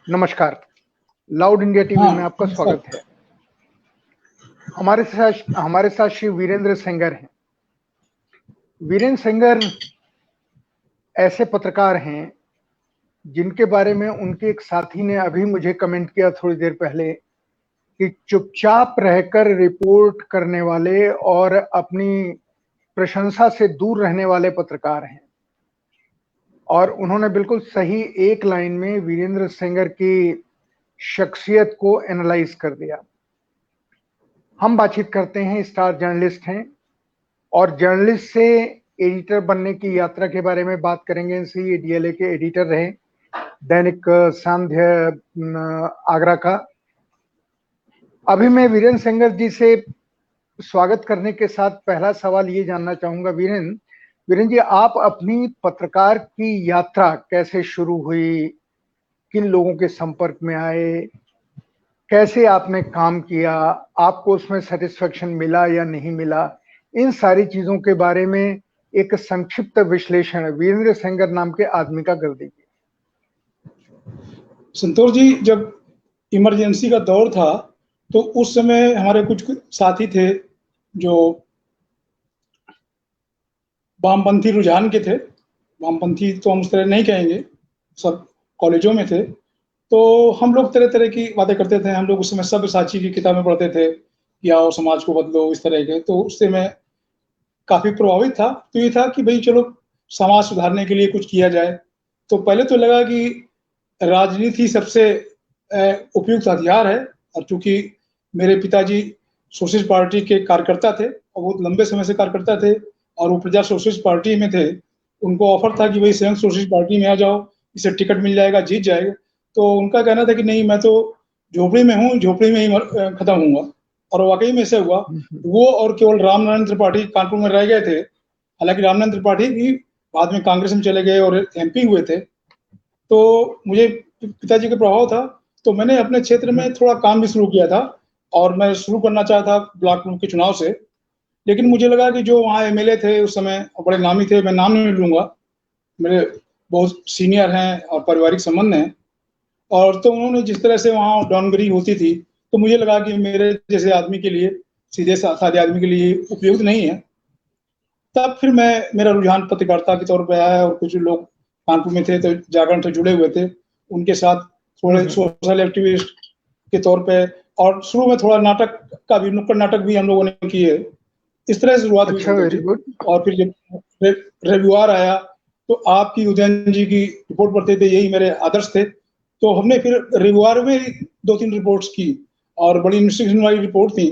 नमस्कार। Loud India TV में आपका नमस्कार। स्वागत है। हमारे साथ श्री वीरेंद्र सेंगर हैं। वीरेंद्र सेंगर ऐसे पत्रकार हैं जिनके बारे में उनके एक साथी ने अभी मुझे कमेंट किया थोड़ी देर पहले कि चुपचाप रहकर रिपोर्ट करने वाले और अपनी प्रशंसा से दूर रहने वाले पत्रकार हैं। और उन्होंने बिल्कुल सही एक लाइन में वीरेंद्र सेंगर की शख्सियत को एनालाइज कर दिया। हम बातचीत करते हैं, स्टार जर्नलिस्ट हैं और जर्नलिस्ट से एडिटर बनने की यात्रा के बारे में बात करेंगे। इनसे डीएलए के एडिटर रहे, दैनिक सांध्य आगरा का। अभी मैं वीरेंद्र सेंगर जी से स्वागत करने के साथ पहला सवाल ये जानना चाहूंगा। वीरेंद्र जी, आप अपनी पत्रकार की यात्रा कैसे शुरू हुई, किन लोगों के संपर्क में आए, कैसे आपने काम किया, आपको उसमें सेटिस्फेक्शन मिला या नहीं मिला, इन सारी चीजों के बारे में एक संक्षिप्त विश्लेषण वीरेंद्र सेंगर नाम के आदमी का कर दीजिए। संतोष जी, जब इमरजेंसी का दौर था तो उस समय हमारे कुछ साथी थे जो वामपंथी रुझान के थे। वामपंथी तो हम उस तरह नहीं कहेंगे, सब कॉलेजों में थे। तो हम लोग तरह तरह की बातें करते थे। हम लोग उस समय सब्यसाची की किताबें पढ़ते थे कि आओ समाज को बदलो, इस तरह के। तो उससे मैं काफी प्रभावित था। तो ये था कि भाई चलो समाज सुधारने के लिए कुछ किया जाए। तो पहले तो लगा कि राजनीति सबसे उपयुक्त हथियार है। और चूंकि मेरे पिताजी सोशलिस्ट पार्टी के कार्यकर्ता थे और बहुत लंबे समय से कार्यकर्ता थे और वो प्रजा सोशलिस्ट पार्टी में थे, उनको ऑफर था कि भाई संयुक्त सोशलिस्ट पार्टी में आ जाओ, इसे टिकट मिल जाएगा, जीत जाएगा। तो उनका कहना था कि नहीं, मैं तो झोपड़ी में हूँ, झोपड़ी में ही खत्म होऊंगा। और वाकई में ऐसे हुआ। वो और केवल रामनारायण त्रिपाठी कानपुर में रह गए थे। हालांकि रामनारायण त्रिपाठी भी बाद में कांग्रेस में चले गए और एमपी हुए थे। तो मुझे पिताजी का प्रभाव था। तो मैंने अपने क्षेत्र में थोड़ा काम भी शुरू किया था और मैं शुरू करना चाहा था ब्लॉक के चुनाव से। लेकिन मुझे लगा कि जो वहाँ एमएलए थे उस समय बड़े नामी थे, मैं नाम नहीं लूंगा, मेरे बहुत सीनियर हैं और पारिवारिक संबंध हैं। और तो उन्होंने जिस तरह से वहाँ डॉनगिरी होती थी, तो मुझे लगा कि मेरे जैसे आदमी के लिए, सीधे साधे आदमी के लिए उपयुक्त नहीं है। तब फिर मेरा रुझान पत्रकारिता के तौर पर आया और कुछ लोग कानपुर में थे तो जागरण से जुड़े हुए थे, उनके साथ थोड़े सोशल एक्टिविस्ट के तौर पे। और शुरू में थोड़ा नाटक का भी, नुक्कड़ नाटक भी हम लोगों ने किए। इस तरह से शुरुआत हुई। Very good. और फिर जब रविवार आया तो आपकी उदयन जी की रिपोर्ट पढ़ते थे, यही मेरे आदर्श थे। तो हमने फिर रविवार में 2-3 रिपोर्ट्स की और बड़ी इंटरेस्टिंग वाली रिपोर्ट थी।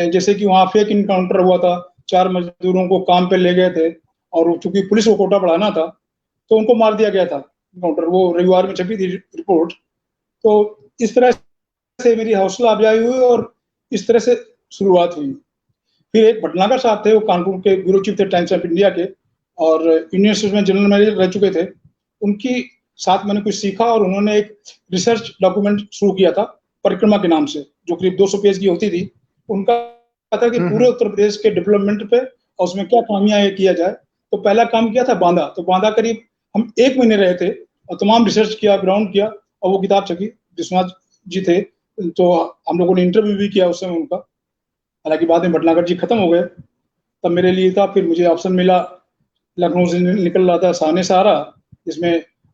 जैसे कि वहाँ फेक इनकाउंटर हुआ था, 4 मजदूरों को काम पे ले गए थे और चूंकि पुलिस को कोटा बढ़ाना था तो उनको मार दिया गया था इनकाउंटर। वो रविवार में छपी थी रिपोर्ट। तो इस तरह से मेरी हौसला अफजाई हुई और इस तरह से शुरुआत हुई। फिर एक भटनागर साहब थे, वो कानपुर के ब्यूरो चीफ थे टाइम्स ऑफ इंडिया के और इंडियन स्टेट में जनरल मैनेजर रह चुके थे। उनकी साथ मैंने कुछ सीखा और उन्होंने एक रिसर्च डॉक्यूमेंट शुरू किया था परिक्रमा के नाम से, जो करीब 200 पेज की होती थी। उनका था कि पूरे उत्तर प्रदेश के डेवलपमेंट पे और उसमें क्या खामियां किया जाए। तो पहला काम किया था बांदा। तो बांदा करीब हम 1 महीने रहे थे और तमाम रिसर्च किया, ग्राउंड किया और वो किताब छपी। विश्वनाथ जी थे तो हम लोगों ने इंटरव्यू भी किया उस समय उनका। हालांकि बाद में भटनागर जी खत्म हो गए, तब मेरे लिए था। फिर मुझे ऑप्शन मिला, लखनऊ से निकल रहा था सामने सहारा, जिसमें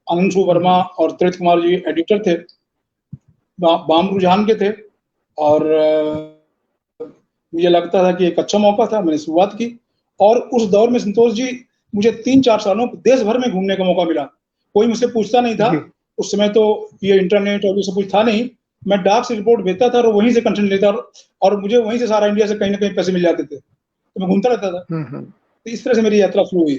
अनंशु वर्मा और त्रित कुमार जी एडिटर थे, वाम रुझान के थे। और मुझे लगता था कि एक अच्छा मौका था, मैंने शुरुआत की। और उस दौर में संतोष जी, मुझे 3-4 सालों देश भर में घूमने का मौका मिला। कोई मुझसे पूछता नहीं था उस समय, तो ये इंटरनेट और ये सब कुछ था नहीं। मैं डाक से रिपोर्ट भेजता था और वहीं से कंटेंट लेता और मुझे वहीं से सारा इंडिया से कहीं ना कहीं पैसे मिल जाते थे, तो मैं घूमता रहता था। तो इस तरह से मेरी यात्रा शुरू हुई।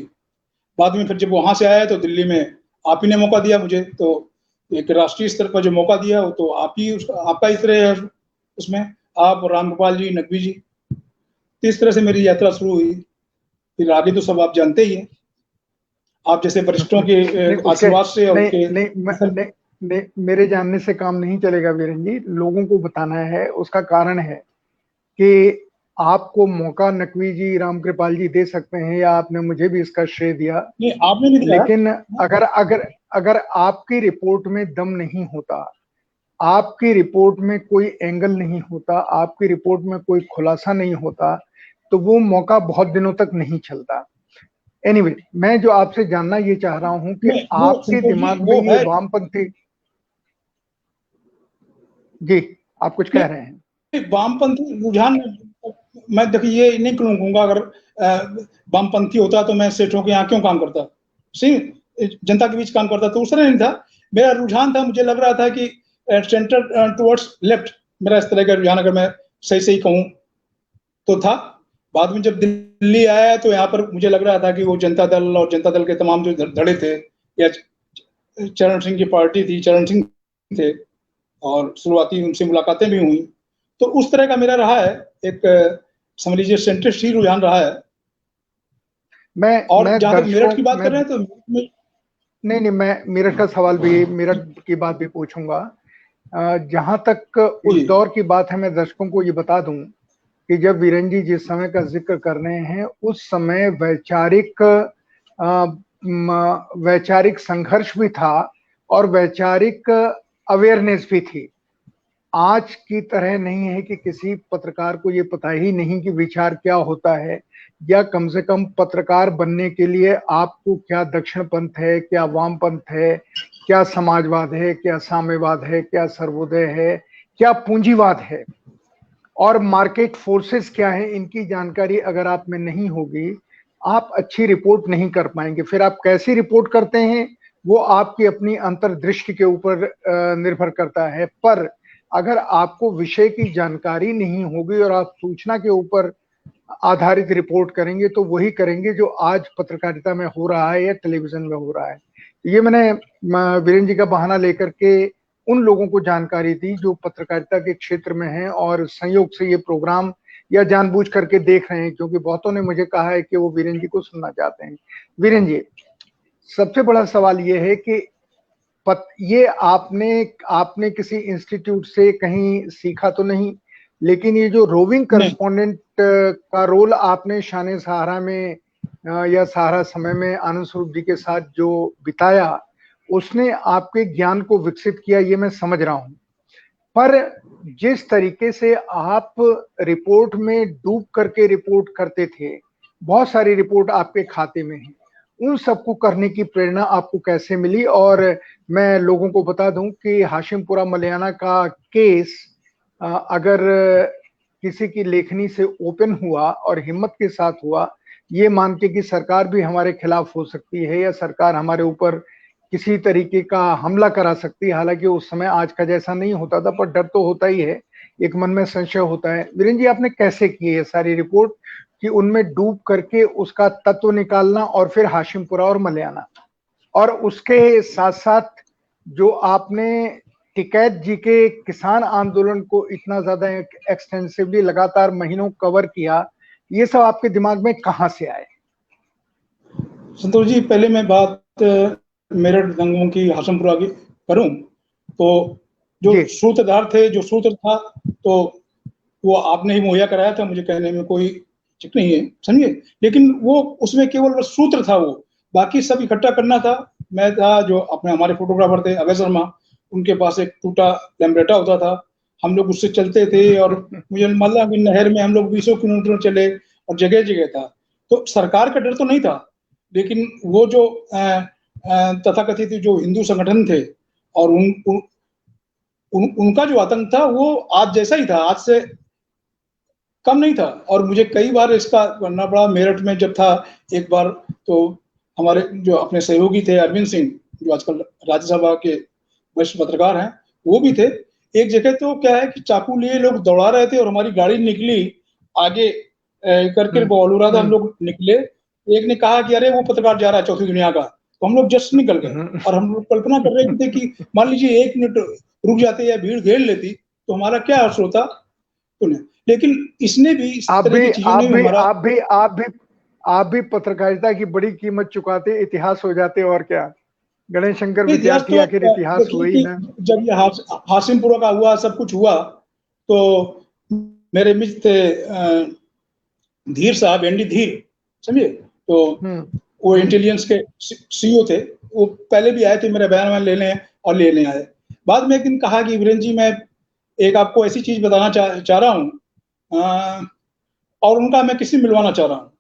बाद में फिर जब वहां से आया तो दिल्ली में आप ही ने मौका दिया मुझे। तो एक राष्ट्रीय स्तर पर जो मौका दिया वो तो आपका इस तरह है उसमें, आप और रामगोपाल जी, नकवी जी। तो इस तरह से मेरी यात्रा शुरू हुई। फिर आगे तो सब आप जानते ही हैं, आप जैसे वरिष्ठों के आशीर्वाद से और नहीं, मेरे जानने से काम नहीं चलेगा वीरेंद्र जी। लोगों को बताना है, उसका कारण है कि आपको मौका नकवी जी, रामकृपाल जी दे सकते हैं या आपने मुझे भी इसका श्रेय दिया। नहीं, आपने भी दिया। लेकिन अगर आपकी रिपोर्ट में दम नहीं होता आपकी रिपोर्ट में कोई एंगल नहीं होता, आपकी रिपोर्ट में कोई खुलासा नहीं होता, तो वो मौका बहुत दिनों तक नहीं चलता। एनीवे, मैं जो आपसे जानना ये चाह रहा हूं कि वो आपके संतोष जी दिमाग में वो ये है। वामपंथी, जी आप कुछ कह रहे हैं? वामपंथी रुझान, मैं देखिए ये नहीं कहूंगा, अगर वामपंथी होता तो मैं सेठों के यहाँ क्यों काम करता, सही जनता के बीच काम करता, तो उस तरह नहीं था। मेरा रुझान था, मुझे लग रहा था कि सेंटर टुवर्ड्स लेफ्ट, मेरा इस तरह का रुझान, अगर मैं सही सही कहूँ तो था। बाद में जब दिल्ली आया तो यहाँ पर मुझे लग रहा था कि वो जनता दल और जनता दल के तमाम जो धड़े थे, या चरण सिंह की पार्टी थी, चरण सिंह थे, और शुरुआती उनसे मुलाकातें भी हुई, तो उस तरह का मेरा रहा है, एक समझ लीजिए सेंट्रिस्ट ही रुझान रहा है। और मैं जहां तक दर्शकों मेरठ की बात मैं कर रहे हैं तो नहीं, मैं मेरठ का सवाल भी, मेरठ की बात भी पूछूंगा। जहां तक उस जी दौर की बात है, मैं दर्शकों को ये बता दूं कि जब वीरेन जी जिस समय का जिक्र कर रहे हैं, उस समय वैचारिक संघर्ष भी था और वैचारिक अवेयरनेस भी थी। आज की तरह नहीं है कि किसी पत्रकार को ये पता ही नहीं कि विचार क्या होता है, या कम से कम पत्रकार बनने के लिए आपको क्या दक्षिण पंथ है, क्या वामपंथ है, क्या समाजवाद है, क्या साम्यवाद है, क्या सर्वोदय है, क्या पूंजीवाद है, और मार्केट फोर्सेस क्या है, इनकी जानकारी अगर आप में नहीं होगी, आप अच्छी रिपोर्ट नहीं कर पाएंगे। फिर आप कैसी रिपोर्ट करते हैं वो आपकी अपनी अंतर्दृष्टि के ऊपर निर्भर करता है। पर अगर आपको विषय की जानकारी नहीं होगी और आप सूचना के ऊपर आधारित रिपोर्ट करेंगे, तो वही करेंगे जो आज पत्रकारिता में हो रहा है या टेलीविजन में हो रहा है। ये मैंने वीरेन जी का बहाना लेकर के उन लोगों को जानकारी दी जो पत्रकारिता के क्षेत्र में हैं और संयोग से ये प्रोग्राम या जानबूझ करके देख रहे हैं, क्योंकि बहुतों ने मुझे कहा है कि वो वीरेन जी को सुनना चाहते हैं। वीरेन जी, सबसे बड़ा सवाल ये है कि ये आपने आपने किसी इंस्टीट्यूट से कहीं सीखा तो नहीं, लेकिन ये जो रोविंग नहीं। करस्पॉन्डेंट का रोल आपने शान सहारा में या सहारा समय में आनंद स्वरूप जी के साथ जो बिताया, उसने आपके ज्ञान को विकसित किया, ये मैं समझ रहा हूं। पर जिस तरीके से आप रिपोर्ट में डूब करके रिपोर्ट करते थे, बहुत सारी रिपोर्ट आपके खाते में है, उन सबको करने की प्रेरणा आपको कैसे मिली? और मैं लोगों को बता दूं कि हाशिमपुरा मलियाना का केस अगर किसी की लेखनी से ओपन हुआ और हिम्मत के साथ हुआ, ये मान के कि सरकार भी हमारे खिलाफ हो सकती है या सरकार हमारे ऊपर किसी तरीके का हमला करा सकती है। हालांकि उस समय आज का जैसा नहीं होता था, पर डर तो होता ही है, एक मन में संशय होता है। वीरेन जी, आपने कैसे की है सारी रिपोर्ट कि उनमें डूब करके उसका तत्व निकालना और फिर हाशिमपुरा और मलियाना, और उसके साथ साथ जो आपने टिकैत जी के किसान आंदोलन को इतना ज्यादा एक्सटेंसिवली लगातार महीनों कवर किया, ये सब आपके दिमाग में कहां से आए? संतोष जी, पहले मैं बात मेरठ दंगों की, हाशिमपुरा की करूं तो जो सूत्रधार थे, जो सूत्र था, तो वो आपने ही मुहैया कराया था, मुझे कहने में कोई चिक नहीं है, समझिए। लेकिन वो उसमें केवल सूत्र था, वो बाकी सब इकट्ठा करना था। मैं था, जो अपने हमारे फोटोग्राफर थे अभय शर्मा, उनके पास एक टूटा लैम्ब्रेटा होता था, हम लोग उससे चलते थे, और मुझे मतलब कि नहर में हम लोग 20 किलोमीटर चले, और जगह जगह था। तो सरकार का डर तो नहीं था, लेकिन वो जो तथाकथित जो हिंदू संगठन थे, और उनका जो आतंक था वो आज जैसा ही था, आज से कम नहीं था। और मुझे कई बार इसका करना पड़ा। मेरठ में जब था एक बार, तो हमारे जो अपने सहयोगी थे अरविंद सिंह, जो आजकल राज्यसभा के वरिष्ठ पत्रकार हैं, वो भी थे। एक जगह तो क्या है कि चाकू लिए लोग दौड़ा रहे थे और हमारी गाड़ी निकली आगे करके बॉल हो रहा था, हम लोग निकले। एक ने कहा कि अरे वो पत्रकार जा रहा है चौथी दुनिया का, तो हम लोग जस्ट निकल गए। और हम लोग कल्पना कर रहे थे कि मान लीजिए 1 मिनट रुक जाते या भीड़ घेर लेती तो हमारा क्या अर्थ होता। लेकिन इसने भी, इस तरह की चीजों ने भी हमारा, आप भी पत्रकारिता की बड़ी कीमत चुकाते, इतिहास हो जाते, और क्या। गणेश शंकर इतिहास विद्यार्थी तो आखिर इतिहास हुए ही देखिए ना। कि जब ये हाशिमपुरा का हुआ, सब कुछ हुआ, तो मेरे मित्र थे धीर साहब, एनडी धीर, समझिए, तो वो इंटेलिजेंस के सीईओ थे। वो पहले भी आए थे मेरा बयान लेने, और लेने आए। बाद में एक दिन कहा कि वीरेंद्र जी, मैं एक आपको ऐसी चीज बताना चाह रहा हूँ, और उनका मैं किसी मिलवाना चाह रहा हूँ।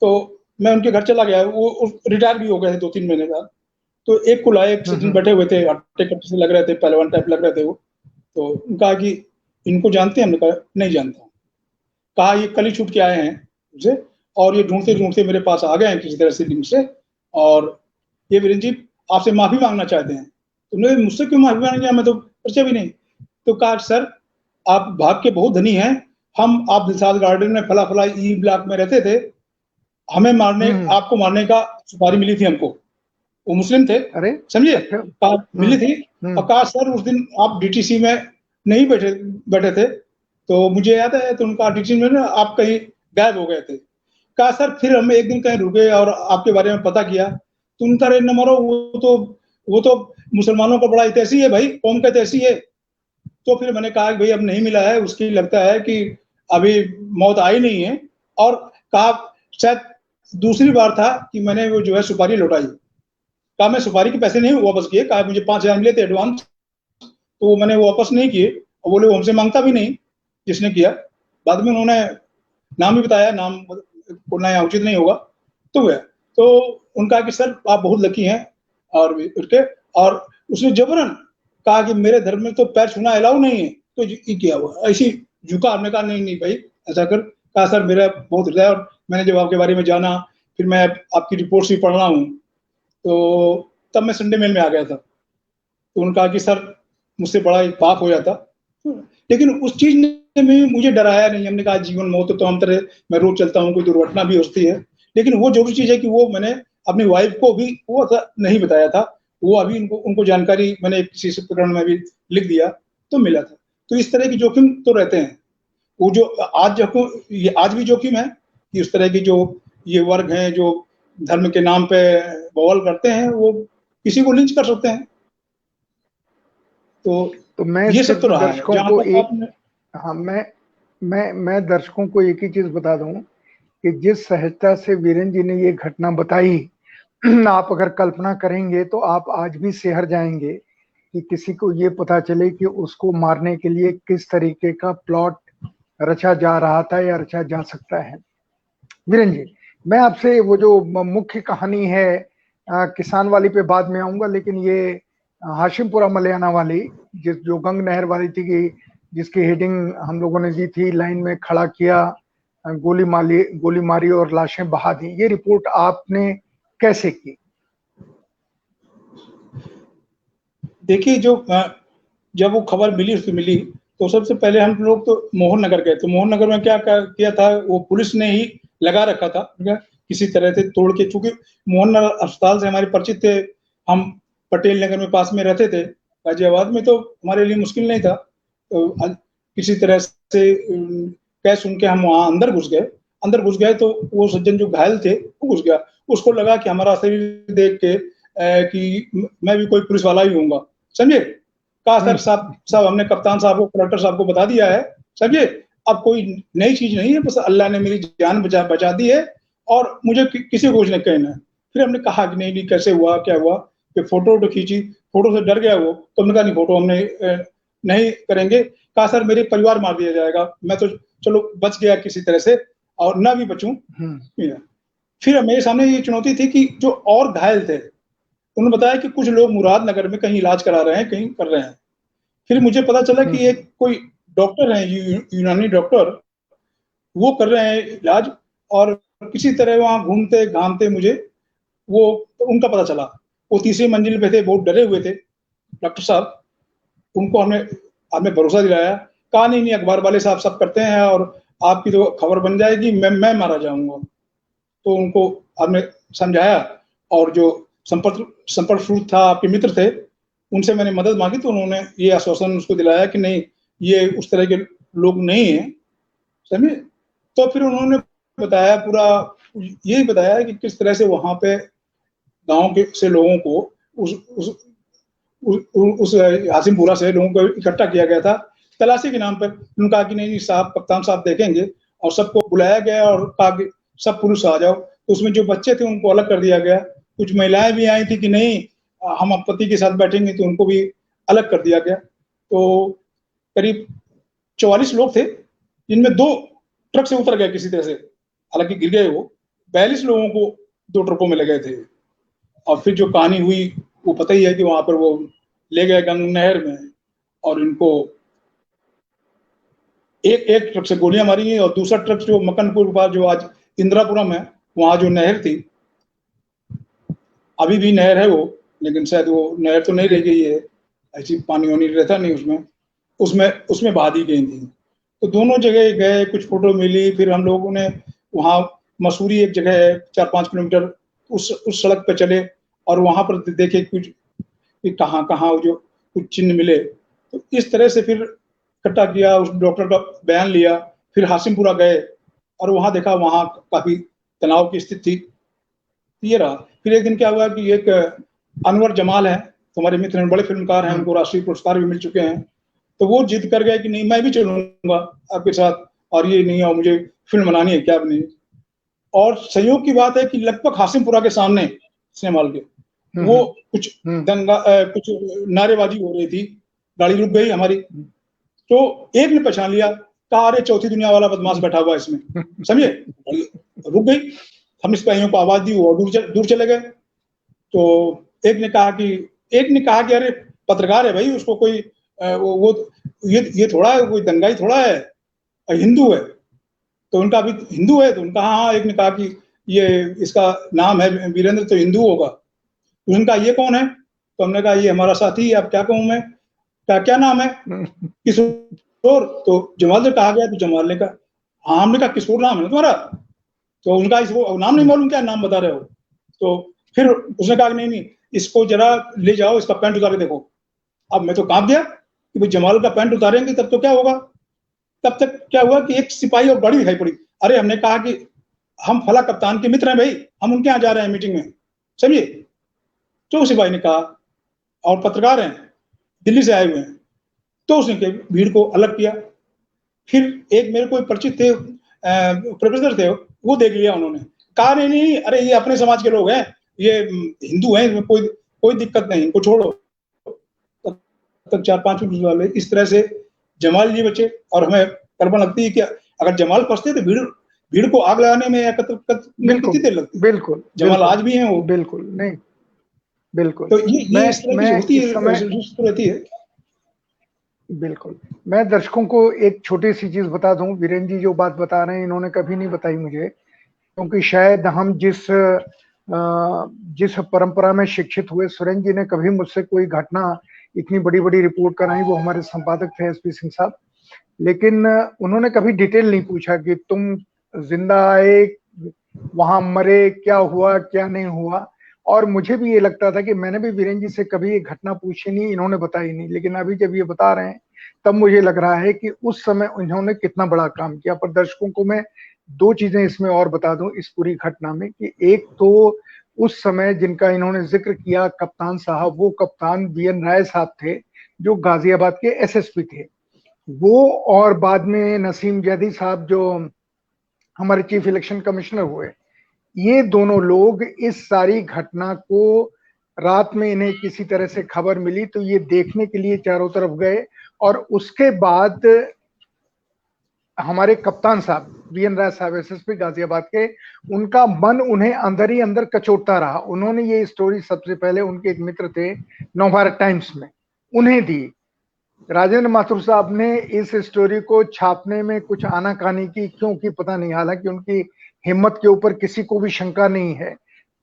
तो मैं उनके घर चला गया, वो रिटायर भी हो गए थे 2-3 महीने बाद। तो एक को लाए, एक सज्जन बैठे हुए थे, हट्टे कट्टे से लग रहे थे, पहलवान टाइप लग रहे थे वो। तो उनका कि इनको जानते हैं? हमने कहा नहीं जानता। कहा ये कल ही छूट के आए हैं मुझे, और ये ढूंढते ढूंढते मेरे पास आ गए हैं किसी तरह से लिंक से, और ये वीरेंद्र जी आपसे माफी मांगना चाहते हैं। तुमने मुझसे क्यों माफी मांगी? मैं तो परिचय भी नहीं। तो कहा सर आप भाग के बहुत धनी हैं, हम आप दिलशाद गार्डन में फला फला ई ब्लॉक में रहते थे, हमें मारने, आपको मारने का सुपारी मिली थी हमको। वो मुस्लिम थे, अरे समझे? अच्छा। कहा मिली थी। और कहा सर उस दिन आप डीटीसी में नहीं बैठे थे, तो मुझे याद है, तो उनका डीटीसी में ना आप कहीं गायब हो गए थे। कहा सर फिर हम एक दिन कहीं रुके और आपके बारे में पता किया, तो उनका रे न मरो, वो तो मुसलमानों का बड़ा इतिहासी है भाई, कौम का इतिहासी है। तो फिर मैंने कहा कि भाई अब नहीं मिला है, उसकी लगता है कि अभी मौत आई नहीं है। और कहा शायद दूसरी बार था कि मैंने वो जो है सुपारी लौटाई। कहा मैं सुपारी के पैसे नहीं वापस किए, कहा मुझे 5,000 मिले थे एडवांस, तो मैंने वो वापस नहीं किए। और बोले वो हमसे मांगता भी नहीं जिसने किया। बाद में उन्होंने नाम भी बताया, नाम बोलना यहाँ उचित नहीं होगा। तो वह तो उनका कि सर आप बहुत लकी हैं, और उसके, और उसने जबरन कहा कि मेरे धर्म में तो पैर छूना अलाउ नहीं है, तो ये किया हुआ ऐसी झुका। हमने कहा नहीं नहीं भाई ऐसा कर। कहा सर मेरा बहुत हृदय, और मैंने जब आपके बारे में जाना, फिर मैं आपकी रिपोर्ट भी पढ़ रहा हूँ, तो तब मैं संडे मेल में आ गया था। तो उन्होंने कहा कि सर मुझसे बड़ा एक पाप हो जाता, लेकिन उस चीज ने मुझे डराया नहीं। हमने कहा जीवन मौत तो हम तरह, मैं रोज चलता हूँ, कोई दुर्घटना भी होती है, लेकिन वो जरूरी चीज है कि वो मैंने अपनी वाइफ को भी वो नहीं बताया था। वो अभी उनको जानकारी मैंने किसी प्रकरण में भी लिख दिया तो मिला था। तो इस तरह की जोखिम तो रहते हैं। वो जो आज भी जोखिम है कि उस तरह की जो ये वर्ग हैं जो धर्म के नाम पे बवाल करते हैं, वो किसी को लिंच कर सकते हैं। तो मैं ये सब सिर्फ तो रहा है। दर्शकों जहां को तक एक, आपने, हाँ मैं दर्शकों को एक ही चीज बता दूं कि जिस सहजता से वीरेंद्र जी ने ये घटना बताई, आप अगर कल्पना करेंगे तो आप आज भी सिहर जाएंगे कि किसी को ये पता चले कि उसको मारने के लिए किस तरीके का प्लॉट रचा जा रहा था या रचा जा सकता है। वीरेंद्र जी, मैं आपसे वो जो मुख्य कहानी है किसान वाली पे बाद में आऊंगा, लेकिन ये हाशिमपुरा मलयाना वाली, जो गंग नहर वाली थी कि जिसकी हेडिंग हम लोगों ने दी थी, लाइन में खड़ा किया, गोली मारी और लाशें बहा दी, ये रिपोर्ट आपने कैसे की? देखिए जब वो खबर मिली तो सबसे पहले हम लोग तो मोहन नगर गए। तो मोहन नगर में क्या किया था, वो पुलिस ने ही लगा रखा था किसी तरह से तोड़ के, चूंकि मोहन नगर अस्पताल से हमारे परिचित थे। हम पटेल नगर में पास में रहते थे, गाजियाबाद में, तो हमारे लिए मुश्किल नहीं था। तो किसी तरह से कह सुन के हम वहां अंदर घुस गए। तो वो सज्जन जो घायल थे वो घुस गया। उसको लगा कि हमारा शरीर देख के कि मैं भी कोई पुलिस वाला ही होऊंगा, समझे? कहा सर साहब हमने कप्तान साहब को, कलेक्टर साहब को बता दिया है, समझे? अब कोई नई चीज नहीं है, बस अल्लाह ने मेरी जान बचा दी है, और मुझे किसी को कुछ नहीं कहना है। फिर हमने कहा कि नहीं कैसे हुआ, क्या हुआ? फिर फोटो खींची, फोटो से डर गया वो, तो हमने कहा नहीं फोटो हमने नहीं करेंगे। कहा सर मेरे परिवार मार दिया जाएगा, मैं तो चलो बच गया किसी तरह से, और ना भी बचूं। फिर मेरे सामने ये चुनौती थी कि जो और घायल थे, उन्होंने बताया कि कुछ लोग मुरादनगर में कहीं इलाज करा रहे हैं, कहीं कर रहे हैं। फिर मुझे पता चला कि एक कोई डॉक्टर है, यूनानी डॉक्टर, वो कर रहे हैं इलाज, और किसी तरह वहां घूमते घामते मुझे वो उनका पता चला। वो तीसरी मंजिल पे थे, बहुत डरे हुए थे डॉक्टर साहब। उनको हमने भरोसा दिलाया, कहा नहीं अखबार वाले साहब सब करते हैं, और आपकी तो खबर बन जाएगी, मैं मारा जाऊंगा। तो उनको हमने समझाया, और जो संपर्क सूत्र था, आपके मित्र थे, उनसे मैंने मदद मांगी। तो उन्होंने ये आश्वासन उसको दिलाया कि नहीं ये उस तरह के लोग नहीं है, समझे? तो फिर उन्होंने बताया, पूरा यही बताया कि किस तरह से वहां पे गांव के से लोगों को उस हासिमपुरा से लोगों को इकट्ठा किया गया था तलाशी के नाम पर। उन्होंने कहा कि नहीं साहब, कप्तान साहब देखेंगे, और सबको बुलाया गया और कहा कि सब पुरुष आ जाओ। तो उसमें जो बच्चे थे उनको अलग कर दिया गया। कुछ महिलाएं भी आई थी कि नहीं हम पति के साथ बैठेंगे, तो उनको भी अलग कर दिया गया। तो करीब 44 लोग थे, जिनमें 2 ट्रक से उतर गए किसी तरह से, हालांकि गिर गए वो। 42 लोगों को 2 ट्रकों में ले गए थे। और फिर जो कहानी हुई वो पता ही है कि वहां पर वो ले गए गंग नहर में, और इनको एक ट्रक से गोलियां मारी गई, और दूसरा ट्रक जो मकनपुर के पास, जो आज इंदिरापुरम है, वहां जो नहर थी, अभी भी नहर है वो, लेकिन शायद वो नहर तो नहीं रह गई है, ऐसी पानी वानी रहता नहीं उसमें, उसमें बहा दी गई थी। तो दोनों जगह गए, कुछ फोटो मिली। फिर हम लोगों ने वहाँ मसूरी एक जगह है 4-5 किलोमीटर, उस सड़क पे चले और वहां पर देखे कुछ कि कहाँ कहाँ जो कुछ चिन्ह मिले। तो इस तरह से फिर इकट्ठा किया, उस डॉक्टर का बयान लिया। फिर हासिमपुरा गए और वहां देखा, वहां काफी तनाव की स्थिति थी। ये रहा। फिर एक दिन क्या हुआ कि एक अनवर जमाल है, हमारे मित्र हैं, बड़े फिल्मकार हैं, उनको राष्ट्रीय पुरस्कार भी मिल चुके हैं। तो वो जिद कर गए कि नहीं, मैं भी चलूंगा आपके साथ, और ये नहीं, और मुझे फिल्म बनानी है, क्या नहीं। और संयोग की बात है कि लगभग हासिमपुरा के सामने सिनेमा हॉल के वो कुछ दंगा, कुछ नारेबाजी हो रही थी। गाड़ी रुक गई हमारी, तो एक ने पहचान लिया, कहा अरे चौथी दुनिया वाला बदमाश बैठा हुआ है इसमें, समझे। रुक गई, हमने सिपाहियों को आवाज दी, वो दूर चले गए। तो एक ने कहा कि अरे पत्रकार है भाई, उसको कोई वो ये थोड़ा है, कोई दंगाई थोड़ा है, हिंदू है। तो उनका अभी हिंदू है, तो उनका हाँ। एक ने कहा कि ये इसका नाम है वीरेंद्र, तो हिंदू होगा। तो उनका ये कौन है? तो हमने कहा ये हमारा साथी है। अब क्या कहूँ मैं, क्या नाम है? किशोर। तो जमाल ने कहा गया, तो जमाल ने कहा हाँ। हमने कहा किशोर नाम है तुम्हारा? तो उनका इसको नाम नहीं मालूम, क्या नाम बता रहे हो? तो फिर उसने कहा नहीं नहीं, इसको जरा ले जाओ, इसका पैंट उतार के देखो। अब मैं तो कांप गया कि भाई जमाल का पैंट उतारेंगे तब तो क्या होगा। तब तक क्या हुआ कि एक सिपाही और गाड़ी दिखाई पड़ी। अरे हमने कहा कि हम फला कप्तान के मित्र हैं भाई, हम उनके यहाँ जा रहे हैं मीटिंग में, समझिए। तो सिपाही ने कहा, और पत्रकार हैं, दिल्ली से आए हुए हैं। तो उसने भीड़ को अलग किया। फिर एक मेरे को परिचित थे, प्रोफेसर थे, वो देख लिया उन्होंने, कहा नहीं नहीं, अरे ये अपने समाज के लोग हैं, ये हिंदू हैं, कोई दिक्कत नहीं, इनको छोड़ो। तक 4-5 मिनट वाले इस तरह से जमाल जी बचे। और हमें कल्पना लगती है कि अगर जमाल फंसते तो भीड़ को आग लगाने में कितनी देर लगती। बिल्कुल जमाल आज भी हैं वो। बिल्कुल नहीं, बिल्कुल। तो ये इस तरह की होती है। बिल्कुल। मैं दर्शकों को एक छोटी सी चीज बता दूं, वीरेंद्र जी जो बात बता रहे हैं इन्होंने कभी नहीं बताई मुझे, क्योंकि शायद हम जिस परंपरा में शिक्षित हुए, सुरेंद्र जी ने कभी मुझसे कोई घटना इतनी बड़ी बड़ी रिपोर्ट कराई, वो हमारे संपादक थे एसपी सिंह साहब, लेकिन उन्होंने कभी डिटेल नहीं पूछा कि तुम जिंदा आए, वहां मरे, क्या हुआ क्या नहीं हुआ। और मुझे भी ये लगता था कि मैंने भी वीरेंद्र जी से कभी ये घटना पूछी नहीं, इन्होंने बताई नहीं, लेकिन अभी जब ये बता रहे हैं तब मुझे लग रहा है कि उस समय इन्होंने कितना बड़ा काम किया। पर दर्शकों को मैं 2 चीजें इसमें और बता दूं इस पूरी घटना में, कि एक तो उस समय जिनका इन्होंने जिक्र किया कप्तान साहब, वो कप्तान वीएन राय साहब थे, जो गाजियाबाद के एसएसपी थे वो, और बाद में नसीम जैदी साहब जो हमारे चीफ इलेक्शन कमिश्नर हुए। ये दोनों लोग इस सारी घटना को, रात में इन्हें किसी तरह से खबर मिली तो ये देखने के लिए चारों तरफ गए, और उसके बाद हमारे कप्तान साहब वीएन राय साहब एसएसपी गाजियाबाद के, उनका मन उन्हें अंदर ही अंदर कचोटता रहा। उन्होंने ये स्टोरी सबसे पहले उनके एक मित्र थे नवभारत टाइम्स में, उन्हें दी। राजेंद्र माथुर साहब ने इस स्टोरी को छापने में कुछ आनाकानी की, क्योंकि पता नहीं, हालांकि उनकी हिम्मत के ऊपर किसी को भी शंका नहीं है,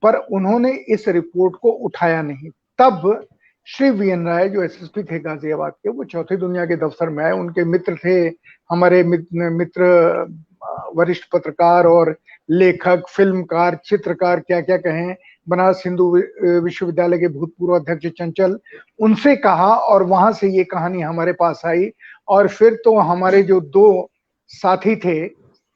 पर उन्होंने इस रिपोर्ट को उठाया नहीं। तब श्री वीएन राय जो एसएसपी थे गाजियाबाद के, वो चौथी दुनिया के दफ्तर में आए। उनके मित्र थे हमारे मित्र वरिष्ठ पत्रकार और लेखक, फिल्मकार, चित्रकार, क्या क्या कहें, बनारस हिंदू विश्वविद्यालय के भूतपूर्व अध्यक्ष चंचल, उनसे कहा, और वहां से ये कहानी हमारे पास आई। और फिर तो हमारे जो 2 साथी थे,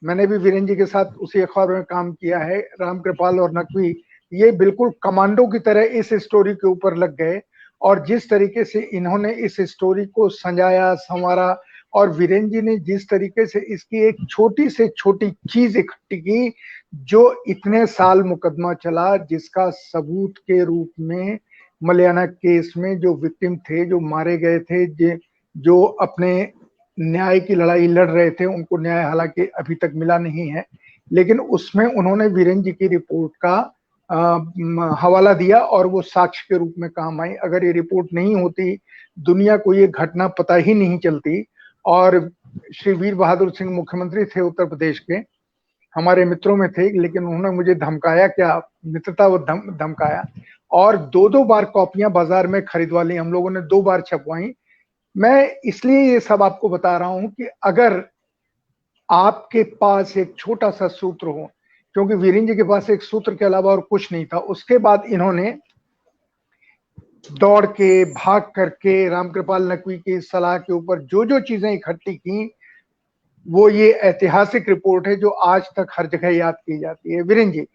मैंने भी वीरेंद्र जी के साथ उसी अखबार में काम किया है, रामकृपाल और नकवी, ये बिल्कुल कमांडो की तरह इस स्टोरी के ऊपर लग गए। और जिस तरीके से इन्होंने इस स्टोरी को संजाया, संवारा, और वीरेंद्र जी ने जिस तरीके से इसकी एक छोटी से छोटी चीज इकट्ठी की, जो इतने साल मुकदमा चला, जिसका सबूत के रूप में मलियाना केस में जो विक्टिम थे, जो मारे गए थे, जो अपने न्याय की लड़ाई लड़ रहे थे, उनको न्याय हालांकि अभी तक मिला नहीं है, लेकिन उसमें उन्होंने वीरेन जी की रिपोर्ट का हवाला दिया और वो साक्ष्य के रूप में काम आई। अगर ये रिपोर्ट नहीं होती, दुनिया को ये घटना पता ही नहीं चलती। और श्री वीर बहादुर सिंह मुख्यमंत्री थे उत्तर प्रदेश के, हमारे मित्रों में थे, लेकिन उन्होंने मुझे धमकाया, क्या मित्रता वो धमकाया, और 2-2 बार कॉपियां बाजार में खरीदवा ली, हम लोगों ने 2 बार छपवाई। मैं इसलिए ये सब आपको बता रहा हूं कि अगर आपके पास एक छोटा सा सूत्र हो, क्योंकि वीरेन जी के पास एक सूत्र के अलावा और कुछ नहीं था। उसके बाद इन्होंने दौड़ के, भाग करके, रामकृपाल नकवी की सलाह के ऊपर जो जो चीजें इकट्ठी की, वो ये ऐतिहासिक रिपोर्ट है जो आज तक हर जगह याद की जाती है। वीरेन जी,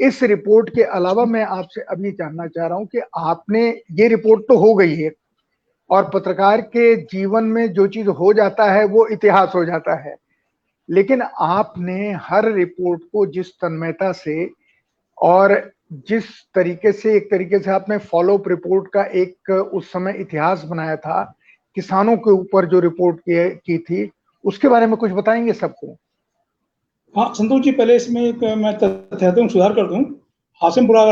इस रिपोर्ट के अलावा मैं आपसे अभी जानना चाह रहा हूं कि आपने, ये रिपोर्ट तो हो गई है, और पत्रकार के जीवन में जो चीज हो जाता है वो इतिहास हो जाता है, लेकिन आपने हर रिपोर्ट को जिस तन्मयता से और जिस तरीके से, एक तरीके से आपने फॉलोअप रिपोर्ट का एक उस समय इतिहास बनाया था, किसानों के ऊपर जो रिपोर्ट की थी, उसके बारे में कुछ बताएंगे सबको? हाँ संतोष जी, पहले इसमें एक मैं तथ्यात्मक सुधार कर दूं। हाशिमपुरा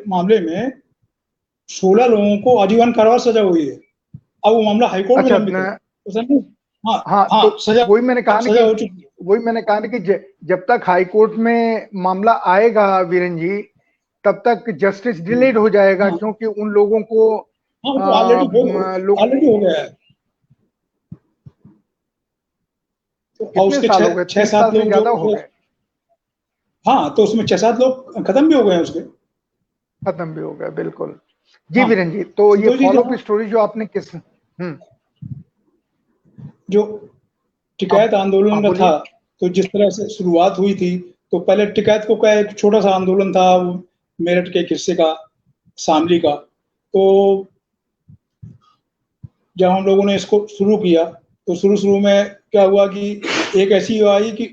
मामले में 16 लोगों को आजीवन कारावास सजा हुई है। अब वो मामला हाईकोर्ट में लंबित है। तो हाँ हाँ, हाँ, तो सजा वही मैंने कहा सजा हो चुकी है। वही मैंने कहा कि जब तक हाईकोर्ट में मामला आएगा वीरेन जी, तब तक जस्टिस डिलेड हो जाएगा, हाँ, क्योंकि उन लोगों को हाँ वो ऑलरेडी हो गया है। तो कितने उसके साल हो गए? 30 6-7 साल से लोग ज्यादा हो जो, गए। हाँ तो उसमें 6-7 लोग खत्म भी हो गए हैं उसके। खत्म भी हो गए, बिल्कुल जी। हाँ वीरेन जी, तो ये संतोष जी, फॉलोअप स्टोरी जो आपने जो टिकैत आंदोलन का बोलिए। था, तो जिस तरह से शुरुआत हुई थी, तो पहले टिकैत को क्या, एक छोटा सा आंदोलन था मेरठ के एक हिस्से का, शामली का। तो जब हम लोगों ने इसको शुरू किया, तो शुरू में क्या हुआ कि एक ऐसी आई कि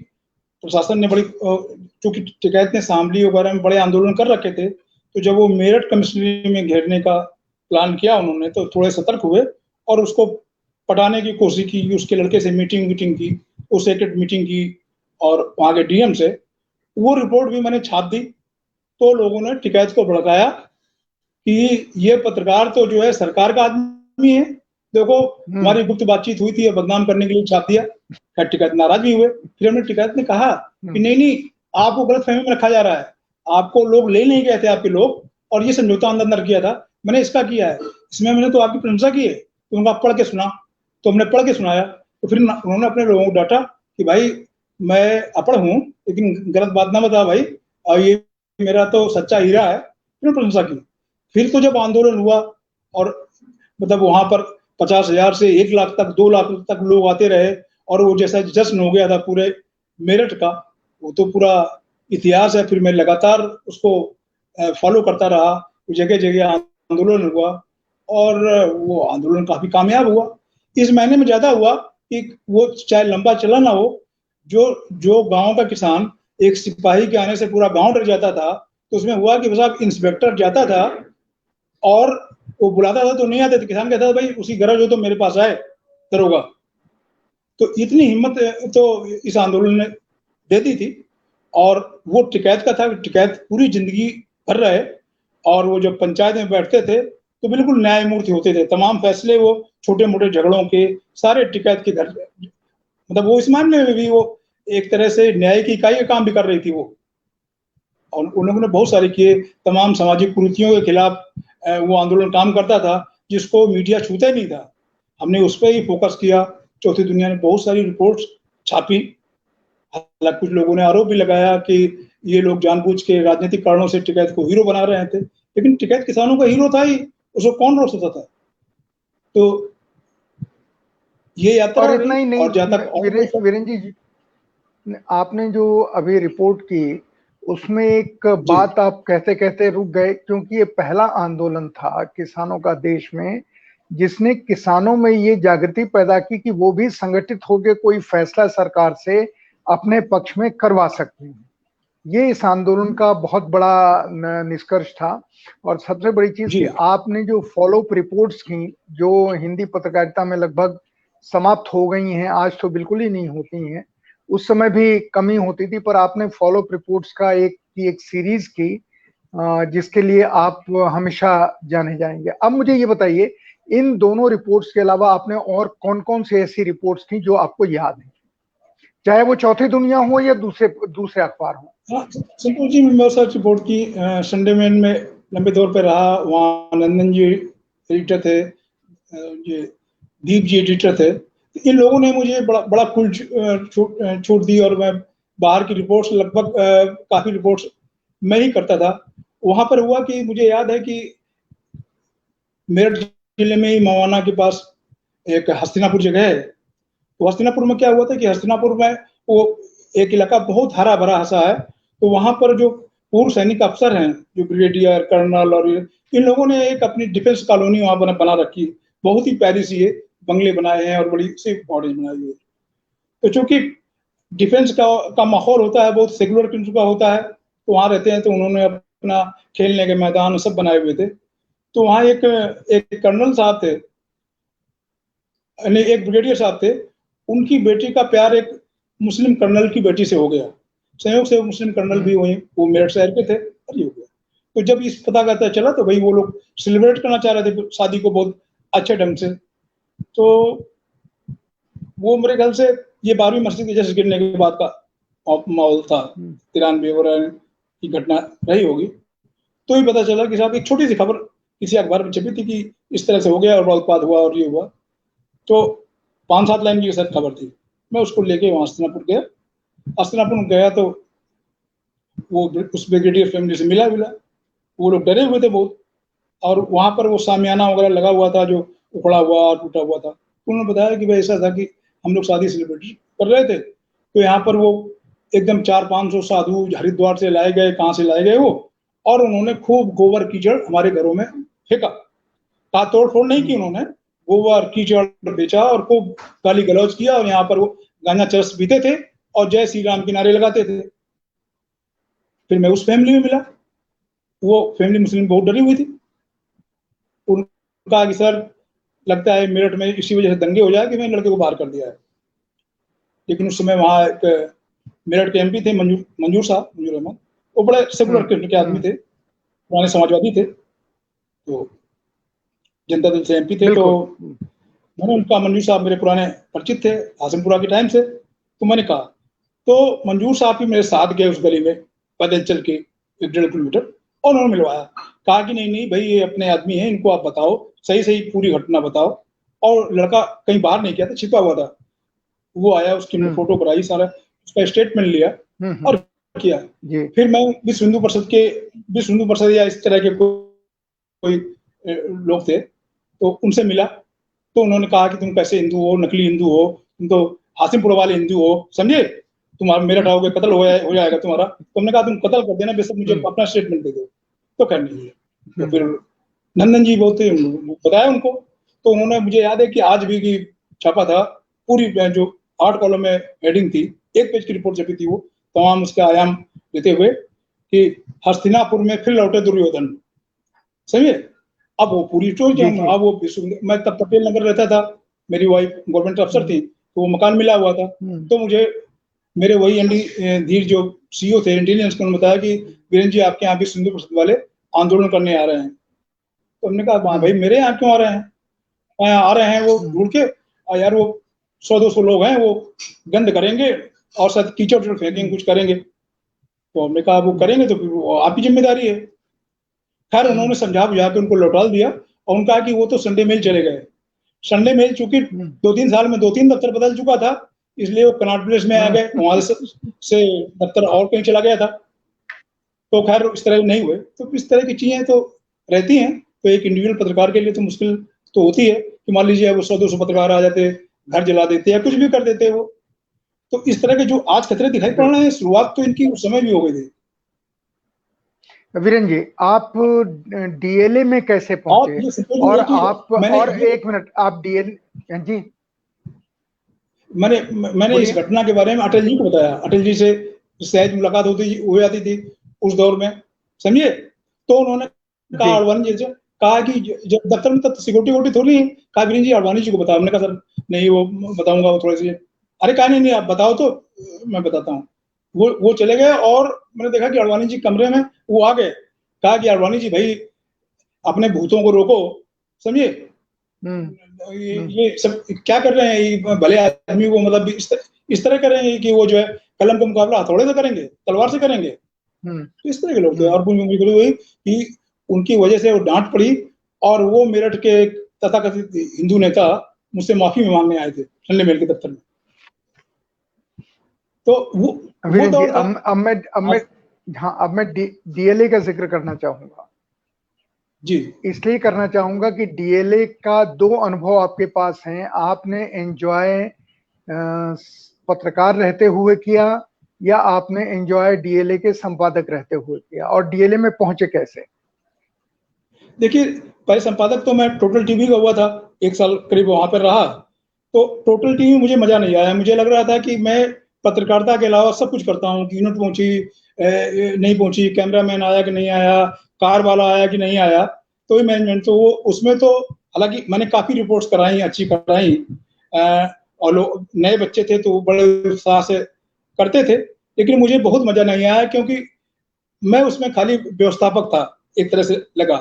प्रशासन ने चूंकि टिकैत ने शामली वगैरह में बड़े आंदोलन कर रखे थे, तो जब वो मेरठ कमिश्नरी में घेरने का प्लान किया उन्होंने, तो थोड़े सतर्क हुए और उसको पटाने की कोशिश की। उसके लड़के से मीटिंग की, उससे एक मीटिंग की, और वहां के डीएम से वो रिपोर्ट भी मैंने छाप दी। तो लोगों ने टिकैत को भड़काया कि ये पत्रकार तो जो है सरकार का आदमी है, देखो हमारी गुप्त बातचीत हुई थी, बदनाम करने के लिए छाप दिया। खैर टिकैत नाराज भी हुए। फिर हमने टिकैत ने कहा कि नहीं, आपको गलत फहमी में रखा जा रहा है, आपको लोग ले नहीं गए थे आपके लोग, और ये समझौता अंदर किया था, मैंने इसका किया है, इसमें मैंने तो आपकी प्रशंसा की है, तो उनका पढ़ के सुना। तो हमने पढ़ के सुनाया, तो फिर उन्होंने अपने लोगों को डांटा कि भाई मैं अपढ़ हूँ, लेकिन गलत बात ना बता भाई, और ये मेरा तो सच्चा हीरा है। फिर प्रशंसा की। फिर तो जब आंदोलन हुआ, और मतलब वहां पर 50,000 से 1 लाख तक, 2 लाख तक लोग आते रहे, और वो जैसा जश्न हो गया था पूरे मेरठ का, वो तो पूरा इतिहास है। फिर मैं लगातार उसको फॉलो करता रहा, जगह जगह आंदोलन हुआ, और वो आंदोलन काफी कामयाब हुआ। इस महीने में ज्यादा हुआ कि वो चाहे लंबा चला ना हो, जो जो गांव का किसान, एक सिपाही के आने से पूरा गांव डर जाता था, तो उसमें हुआ कि साहब इंस्पेक्टर जाता था और वो बुलाता था तो नहीं आते थे, किसान कहता था भाई उसकी गरज हो तो मेरे पास आए दरोगा। तो इतनी हिम्मत तो इस आंदोलन ने दे दी थी। और वो टिकैत का था, टिकैत पूरी जिंदगी भर रहे, और वो जब पंचायत में बैठते थे तो बिल्कुल न्यायमूर्ति होते थे। तमाम फैसले वो छोटे मोटे झगड़ों के सारे टिकैत के घर, मतलब वो इस मामले में भी वो एक तरह से न्याय की इकाई का काम भी कर रही थी वो। और उन्होंने बहुत सारे किए, तमाम सामाजिक कुरीतियों के खिलाफ वो आंदोलन काम करता था, जिसको मीडिया छूता ही नहीं था। हमने उस पर ही फोकस किया। चौथी दुनिया ने बहुत सारी रिपोर्ट्स छापी। हालांकि कुछ लोगों ने आरोप भी लगाया कि ये लोग जानबूझ के राजनीतिक कारणों से टिकैत को हीरो बना रहे थे, लेकिन टिकैत किसानों का हीरो था ही, उसको कौन रोक सकता था। तो ये यात्रा और इतना रही। ही नहीं और जहां तक वीरेन जी, आपने जो अभी रिपोर्ट की, उसमें एक जी, बात आप कहते कहते रुक गए, क्योंकि ये पहला आंदोलन था किसानों का देश में जिसने किसानों में ये जागृति पैदा की कि वो भी संगठित होकर कोई फैसला सरकार से अपने पक्ष में करवा सकते हैं। ये इस आंदोलन का बहुत बड़ा निष्कर्ष था। और सबसे बड़ी चीज कि आपने जो फॉलोअप रिपोर्ट्स की, जो हिंदी पत्रकारिता में लगभग समाप्त हो गई हैं, आज तो बिल्कुल ही नहीं होती हैं, उस समय भी कमी होती थी, पर आपने फॉलोअप रिपोर्ट्स का एक सीरीज की, जिसके लिए आप हमेशा जाने जाएंगे। अब मुझे ये बताइए, इन दोनों रिपोर्ट्स के अलावा आपने और कौन कौन सी ऐसी रिपोर्ट्स थी जो आपको याद है, चाहे वो चौथी दुनिया हो या दूसरे अखबार हो? संतोष जी, मैं बहुत सारी रिपोर्ट की। संडे मैन में लंबे दौर पर रहा, वहाँ नंदन जी एडिटर थे, ये दीप जी एडिटर थे। इन लोगों ने मुझे बड़ा फुल छूट दी, और मैं बाहर की रिपोर्ट्स लगभग काफी रिपोर्ट्स मैं ही करता था। वहां पर हुआ कि मुझे याद है कि मेरठ जिले में ही मवाना के पास एक हस्तिनापुर जगह है। तो हस्तिनापुर में क्या हुआ था कि हस्तिनापुर में वो एक इलाका बहुत हरा भरा हंसा है। तो वहां पर जो पूर्व सैनिक अफसर हैं, जो ब्रिगेडियर कर्नल, और इन लोगों ने एक अपनी डिफेंस कॉलोनी वहां बना रखी, बहुत ही प्यारी सी है, बंगले बनाए हैं और बड़ी सी कॉटेज बनाई हुई है। तो चूंकि डिफेंस का माहौल होता है, बहुत सेकुलर किस्म का होता है, तो वहां रहते हैं, तो उन्होंने अपना खेलने के मैदान सब बनाए हुए थे। तो वहां एक कर्नल साहब थे, एक ब्रिगेडियर साहब थे, उनकी बेटी का प्यार एक मुस्लिम कर्नल की बेटी से हो गया। संयोग से मुस्लिम कर्नल भी वहीं वो मेरठ शहर के थे, और ये हो गया। तो जब इस पता करता चला, तो भाई वो लोग सेलिब्रेट करना चाह रहे थे शादी को बहुत अच्छे ढंग से। तो वो मेरे ख्याल से ये 12वीं मस्जिद जैसे गिरने के बाद का माहौल था, 93 वगैरह की घटना रही होगी। तो ही पता चला कि साहब एक छोटी सी खबर किसी अखबार में छपी थी कि इस तरह से हो गया और बहुत उत्पाद हुआ और ये हुआ। तो 5-7 लाइन की शायद खबर थी। मैं उसको लेके वहां हस्तिनापुर गया। हस्तिनापुर गया तो वो उस ब्रिगेडियर फैमिली से मिला। वो लोग डरे हुए थे बहुत, और वहां पर वो सामियाना वगैरह लगा हुआ था जो उखड़ा हुआ और टूटा हुआ था। तो उन्होंने बताया कि भाई ऐसा था कि हम लोग शादी सेलिब्रेट कर रहे थे, तो यहाँ पर वो एकदम 400-500 साधु हरिद्वार से लाए गए, कहाँ से लाए गए वो, और उन्होंने खूब गोबर कीचड़ हमारे घरों में फेंका। का तोड़ फोड़ नहीं की उन्होंने, गोबर कीचड़ बेचा और खूब गाली गलौज किया, और यहाँ पर वो गांजा चरस पीते थे और जय श्री राम के नारे लगाते थे। फिर मैं उस फैमिली में मिला। वो फैमिली मुस्लिम बहुत डरी हुई थी। उनका कि सर लगता है मेरठ में इसी वजह से दंगे हो जाए कि मैंने लड़के को बाहर कर दिया है। लेकिन उस समय वहां एक मेरठ के एमपी थे, मंजूर अहमद। वो बड़े सेकुलर किस्म के आदमी थे, पुराने समाजवादी थे, तो जनता दल से एमपी थे। तो मैंने उनका, मंजूर साहब मेरे पुराने परिचित थे हासिमपुरा के टाइम से, तो मैंने कहा, तो मंजूर साहब भी मेरे साथ गए उस गली में पैदल चल के 1-1.5 किलोमीटर, और उन्होंने मिलवाया। कहा कि नहीं भाई ये अपने आदमी हैं, इनको आप बताओ, सही पूरी घटना बताओ। और लड़का कहीं बाहर नहीं गया था, छिपा हुआ था। वो आया, उसकी फोटो कराई, सारा उसका स्टेटमेंट लिया और किया। फिर मैं विश्व हिंदू परिषद या इस तरह के कोई लोग थे, तो उनसे मिला। तो उन्होंने कहा कि तुम कैसे हिंदू हो, नकली हिंदू हो, तुम तो हासिमपुर वाले हिंदू हो, समझे, तुम्हारा मेरठ आओगे कत्ल हो जाएगा तुम्हारा। तो हमने कहा तुम कत्ल कर देना, बेशक मुझे अपना स्टेटमेंट दे दो। तो खैर नहीं है। तो फिर नंदन जी बोलते बताया उनको। तो उन्होंने, मुझे याद है कि आज भी की छापा था, पूरी जो 8 कॉलम में हेडिंग थी, 1 पेज की रिपोर्ट छपी थी, वो तमाम उसके आयाम देते हुए कि हस्तिनापुर में फिर लौटे दुर्योधन। समझे। अब वो पूरी स्टोरी, अब वो मैं तब पटेल नगर रहता था, मेरी वाइफ गवर्नमेंट अफसर थी, तो वो मकान मिला हुआ था। तो मुझे मेरे वही धीर जो सीईओ थे इंटेलिजेंस के, उन्होंने बताया कि वीरेंद्र जी आपके यहाँ भी सिंधु परिषद वाले आंदोलन करने आ रहे हैं। तो हमने कहा भाई मेरे यहाँ क्यों आ रहे हैं? आ रहे हैं वो ढूंढ के, यार वो 100-200 लोग हैं, वो गंद करेंगे और शायद कीचड़ फेंकेंगे, कुछ करेंगे। तो हमने कहा वो करेंगे तो फिर आपकी जिम्मेदारी है। खैर उन्होंने समझा बुझा के उनको लौटा दिया, और उनका कि वो तो संडे मेल चले गए। संडे मेल चूंकि 2-3 साल में 2-3 दफ्तर बदल चुका था, इसलिए वो कनॉट प्लेस में आ गए, वहां से दफ्तर और कहीं चला गया था। तो खैर इस तरह नहीं हुए। तो इस तरह की चीजें तो रहती हैं। तो एक इंडिविजुअल पत्रकार के लिए तो मुश्किल तो होती है कि मान लीजिए वो 100-200 पत्रकार आ जाते, घर जला देते या कुछ भी कर देते वो। तो इस तरह के जो आज खतरे दिखाई पड़ रहे हैं, शुरुआत तो इनकी उस समय भी हो गई थी। वीरेंद्र जी, आप डीएलए में कैसे पहुंचे? और आप, और 1 मिनट, आप डीएलए जी, मैंने इस घटना के बारे में अटल जी को बताया। अटल जी से सहज मुलाकात होती हो जाती थी उस दौर में, समझिए। तो उन्होंने कहा आडवाणी जी से, कहा कि जब दफ्तर में तो सिक्योरिटी वोटी थोड़ी, कहा वीरेंद्र जी आडवाणी जी को बताओ। हमने कहा सर नहीं, वो बताऊंगा, वो थोड़ी सी, अरे कहा नहीं आप बताओ तो मैं बताता हूँ। वो चले गए और मैंने देखा कि आडवाणी जी कमरे में, वो आ गए, कहा कि आडवाणी जी भाई अपने भूतों को रोको, समझिए। ये सब क्या कर रहे हैं, ये भले आदमी को मतलब इस तरह करेंगे कि वो जो है कलम का मुकाबला हथौड़े से करेंगे, तलवार से करेंगे। तो इस तरह के लोग थे। और मुझे हुई कि उनकी वजह से वो डांट पड़ी और वो मेरठ के तथाकथित हिंदू नेता मुझसे माफी भी मांगने आए थे ठंडे मेल के दफ्तर में। तो वो दौर था। अब मैं डीएलए का जिक्र करना चाहूंगा जी। इसलिए करना चाहूंगा कि डीएलए का 2 अनुभव आपके पास हैं। आपने एंजॉय पत्रकार रहते हुए किया या आपने एंजॉय डीएलए के संपादक रहते हुए किया, और डीएलए में पहुंचे कैसे? देखिए पहले संपादक तो मैं टोटल टीवी का हुआ था, 1 साल करीब वहां पर रहा। तो टोटल टीवी मुझे मजा नहीं आया। मुझे लग रहा था कि मैं पत्रकारिता के अलावा सब कुछ करता हूँ कि यूनिट पहुंची नहीं पहुंची, कैमरामैन आया कि नहीं आया, कार वाला आया कि नहीं आया, तो मैनेजमेंट तो वो उसमें तो हालांकि मैंने काफी रिपोर्ट्स कराई, अच्छी कराई, और लोग नए बच्चे थे तो बड़े उत्साह से करते थे, लेकिन मुझे बहुत मजा नहीं आया क्योंकि मैं उसमें खाली व्यवस्थापक था एक तरह से लगा।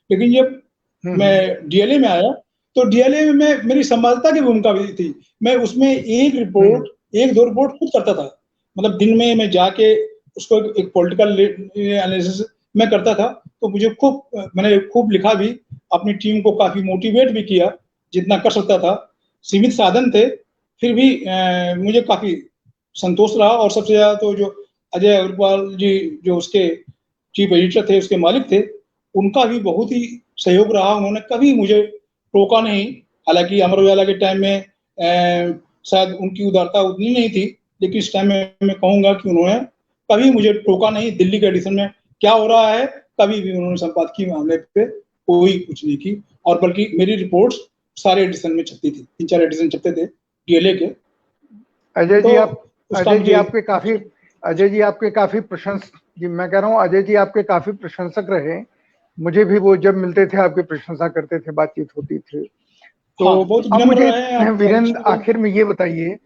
लेकिन जब मैं डीएलए में आया तो डीएलए में मेरी संवाददाता की भूमिका भी थी। मैं उसमें एक रिपोर्ट, 1-2 रिपोर्ट खुद करता था। मतलब दिन में मैं जाके उसको एक पॉलिटिकल एनालिसिस मैं करता था। तो मुझे मैंने खूब लिखा भी, अपनी टीम को काफी मोटिवेट भी किया जितना कर सकता था। सीमित साधन थे, फिर भी मुझे काफी संतोष रहा। और सबसे ज्यादा तो जो अजय अग्रवाल जी जो उसके चीफ एडिटर थे, उसके मालिक थे, उनका भी बहुत ही सहयोग रहा। उन्होंने कभी मुझे टोका नहीं। हालांकि अमर उजाला के टाइम में शायद उनकी उदारता उतनी नहीं थी, लेकिन इस टाइम में मैं कहूंगा कि उन्होंने कभी मुझे टोका नहीं। दिल्ली के एडिशन में क्या हो रहा है, कभी भी उन्होंने संपादकीय मामले पे कोई कुछ नहीं की। और बल्कि मेरी रिपोर्ट्स सारे एडिशन में छपती थी, 3-4 एडिशन छपते थे डीएलए के। अजय तो जी आपके काफी मैं कह रहा हूँ अजय जी आपके काफी प्रशंसक रहे। मुझे भी वो जब मिलते थे आपकी प्रशंसा करते थे, बातचीत होती थी। तो हाँ, बहुत अब विनम्र रहे हैं आप। वीरेंद्र आखिर में ये बताइए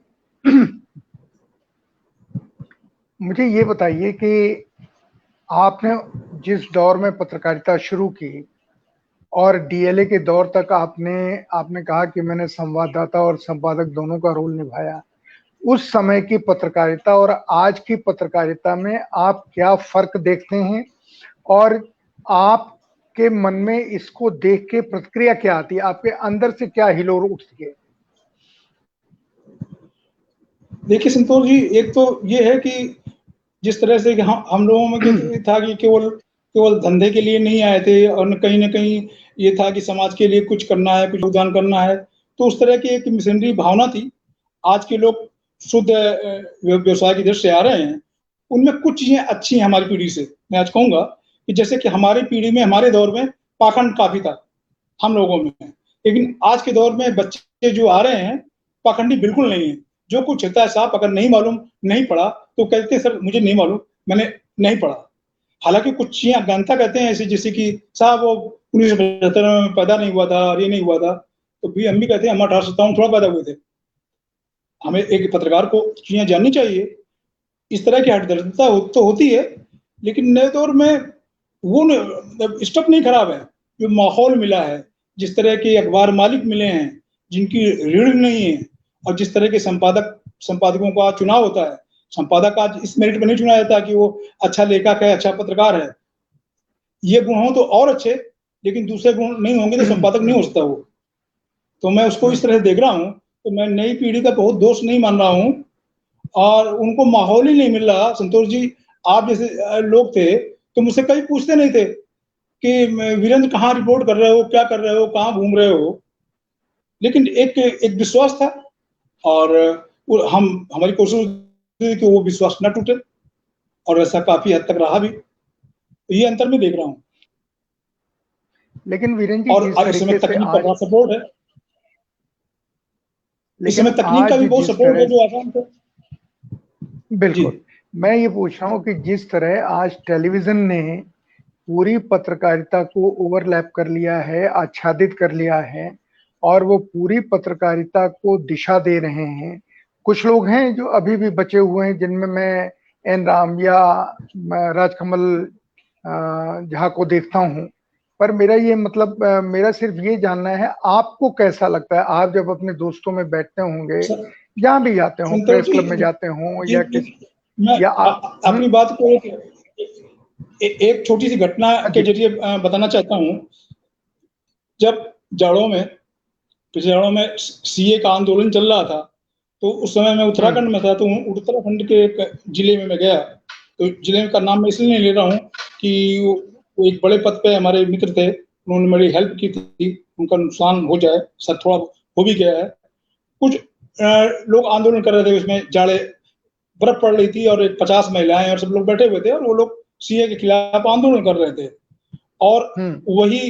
मुझे ये बताइए कि आपने जिस दौर में पत्रकारिता शुरू की और डीएलए के दौर तक आपने कहा कि मैंने संवाददाता और संपादक दोनों का रोल निभाया। उस समय की पत्रकारिता और आज की पत्रकारिता में आप क्या फर्क देखते हैं, और आपके मन में इसको देख के प्रतिक्रिया क्या आती है? आपके अंदर से क्या हिलोर उठती है? देखिए संतोष जी, एक तो ये है कि जिस तरह से कि हम लोगों में था कि केवल धंधे के लिए नहीं आए थे, और कहीं ना कहीं ये था कि समाज के लिए कुछ करना है, कुछ योगदान करना है। तो उस तरह की एक मिशनरी भावना थी। आज के लोग शुद्ध व्यवसाय की दृष्टि से आ रहे हैं, उनमें कुछ चीजें अच्छी हैं हमारी पीढ़ी से। मैं आज कहूंगा कि जैसे कि हमारी पीढ़ी में, हमारे दौर में पाखंड काफी था हम लोगों में, लेकिन आज के दौर में बच्चे जो आ रहे हैं पाखंडी बिल्कुल नहीं है। जो कुछ होता है साहब, अगर नहीं मालूम, नहीं पढ़ा, तो कहते सर मुझे नहीं मालूम, मैंने नहीं पढ़ा। हालांकि कुछ चीजें अज्ञानता कहते हैं ऐसी, जैसे कि साहब वो 1975 में पैदा नहीं हुआ था और ये नहीं हुआ था। तो भी हम भी कहते हैं हम 1857 थोड़ा पैदा हुए थे। हमें एक पत्रकार को चीजें जाननी चाहिए। इस तरह की हठदरिद्रता तो होती है, लेकिन नए दौर में वो स्टफ नहीं खराब है। जो माहौल मिला है, जिस तरह के अखबार मालिक मिले हैं जिनकी रीढ़ नहीं है, और जिस तरह के संपादकों का चुनाव होता है। संपादक आज इस मेरिट पर नहीं चुना जाता कि वो अच्छा लेखक है, अच्छा पत्रकार है। ये गुण हो तो और अच्छे, लेकिन दूसरे गुण नहीं होंगे तो संपादक नहीं हो सकता वो। तो मैं उसको इस तरह से देख रहा हूँ। तो मैं नई पीढ़ी का बहुत दोष नहीं मान रहा हूँ, और उनको माहौल ही नहीं मिल रहा। संतोष जी, आप जैसे लोग थे तो मुझसे कभी पूछते नहीं थे कि वीरेंद्र कहाँ रिपोर्ट कर रहे हो, क्या कर रहे हो, कहाँ घूम रहे हो। लेकिन एक विश्वास था, और हमारी कोशिश थी कि वो विश्वास न टूटे, और ऐसा काफी हद तक रहा भी। तो ये अंतर में देख रहा हूँ। लेकिन वीरेंद्र जी, और जिस इस समय तरीके से तकनीक का आज, बड़ा सपोर्ट है। इस लेकिन समय तकनीक का आज भी बहुत जिस सपोर्ट है तरह, जो आसान थे। जी। बिल्कुल, मैं ये पूछ रहा हूँ कि जिस तरह आज टेलीविजन ने पूरी पत्रकारिता को ओवरलैप कर लिया है, आच्छादित कर लिया है और वो पूरी पत्रकारिता को दिशा दे रहे हैं। कुछ लोग हैं जो अभी भी बचे हुए हैं, जिनमें मैं एन राम या राजकमल झा को देखता हूँ। पर मेरा ये मतलब मेरा सिर्फ ये जानना है, आपको कैसा लगता है? आप जब अपने दोस्तों में बैठते होंगे, जहाँ भी जाते हो, संतोष प्रेस जी, क्लब में जाते हो जी, या जी, किसी मैं या आप अपनी बात को एक छोटी सी घटना हाँ के जी। जरिए बताना चाहता हूँ। जब जाड़ों में पिछले जाड़ों में सीए का आंदोलन चल रहा था, तो उस समय मैं उत्तराखंड में था। तो उत्तराखंड के एक जिले में मैं गया। तो जिले का नाम मैं इसलिए नहीं ले रहा हूँ कि वो एक बड़े पद पे हमारे मित्र थे, उन्होंने मेरी हेल्प की थी, उनका नुकसान हो जाए, सर थोड़ा हो भी गया है। कुछ लोग आंदोलन कर रहे थे, उसमें जाड़े बर्फ पड़ रही थी और 50 महिलाएं और सब लोग बैठे हुए थे और वो लोग सीए के खिलाफ आंदोलन कर रहे थे। और वही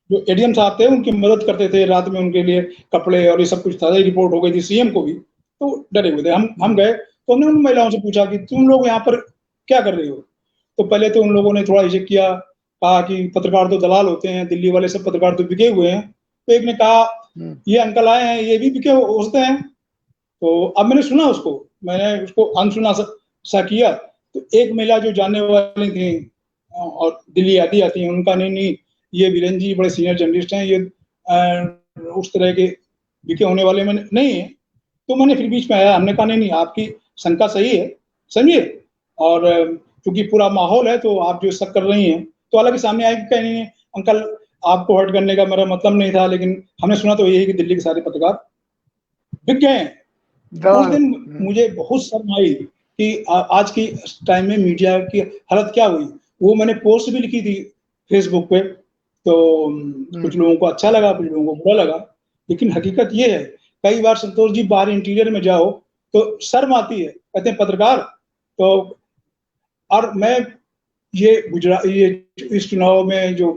जो एडीएम साहब थे उनकी मदद करते थे, रात में उनके लिए कपड़े और ये सब कुछ था। रिपोर्ट हो गई थी सीएम को भी, तो डरे हुए थे। हम गए तो हमने उन महिलाओं से पूछा कि तुम लोग यहाँ पर क्या कर रहे हो? तो पहले तो उन लोगों ने थोड़ा हिचक किया, कहा कि पत्रकार तो दलाल होते हैं, दिल्ली वाले सब पत्रकार तो बिके हुए हैं। तो एक ने कहा ये अंकल आए हैं, ये भी बिके होते हैं। तो अब मैंने सुना उसको, मैंने उसको अनसुना सा किया। तो एक महिला जो जानने वाली थी और दिल्ली आती आती हैं, उनका नहीं, ये वीरेन जी बड़े सीनियर जर्नलिस्ट हैं, ये उस तरह के बिके होने वाले में नहीं है। तो मैंने फिर बीच में आया, हमने कहा नहीं, आपकी शंका सही है, समझिए। और क्योंकि पूरा माहौल है तो आप जो शक कर रही हैं, तो हालांकि सामने आएगी कहीं नहीं अंकल, आपको हर्ट करने का मेरा मतलब नहीं था, लेकिन हमने सुना तो यही कि दिल्ली के सारे पत्रकार बिक गए हैं। उस दिन मुझे बहुत शर्म आई कि आज की टाइम में मीडिया की हालत क्या हुई। वो मैंने पोस्ट भी लिखी थी फेसबुक पे, तो कुछ लोगों को अच्छा लगा, कुछ लोगों को बुरा लगा। लेकिन हकीकत ये है, कई बार संतोष जी बाहर इंटीरियर में जाओ तो शर्म आती है, कहते हैं पत्रकार। तो और मैं ये गुजरात, ये इस चुनाव में जो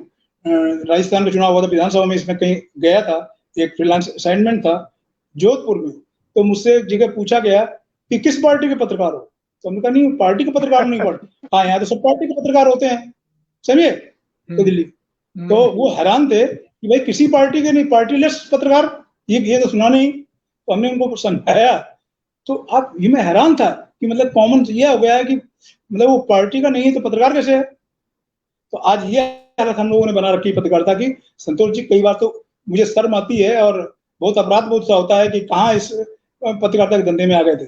राजस्थान का चुनाव हुआ था विधानसभा में, इसमें कहीं गया था, एक फ्रीलांस असाइनमेंट था जोधपुर में। तो मुझसे एक जगह पूछा गया कि किस पार्टी के पत्रकार हो? तो हमने कहा नहीं, पार्टी के पत्रकार नहीं पढ़। हाँ, यहाँ तो सब पार्टी के पत्रकार होते हैं, समझिए। तो दिल्ली तो वो हैरान थे कि भाई किसी पार्टी के नहीं, पार्टीलेस पत्रकार, ये तो सुना नहीं। तो हमने उनको समझाया। तो आप, ये मैं हैरान था कि मतलब कॉमन ये हो गया है कि मतलब वो पार्टी का नहीं है तो पत्रकार कैसे है? तो आज ये हालत हम लोगों ने बना रखी है पत्रकारिता की। संतोष जी, कई बार तो मुझे शर्म आती है और बहुत अपराध बहुत सा होता है कि कहाँ इस पत्रकारिता के धंधे में आ गए थे।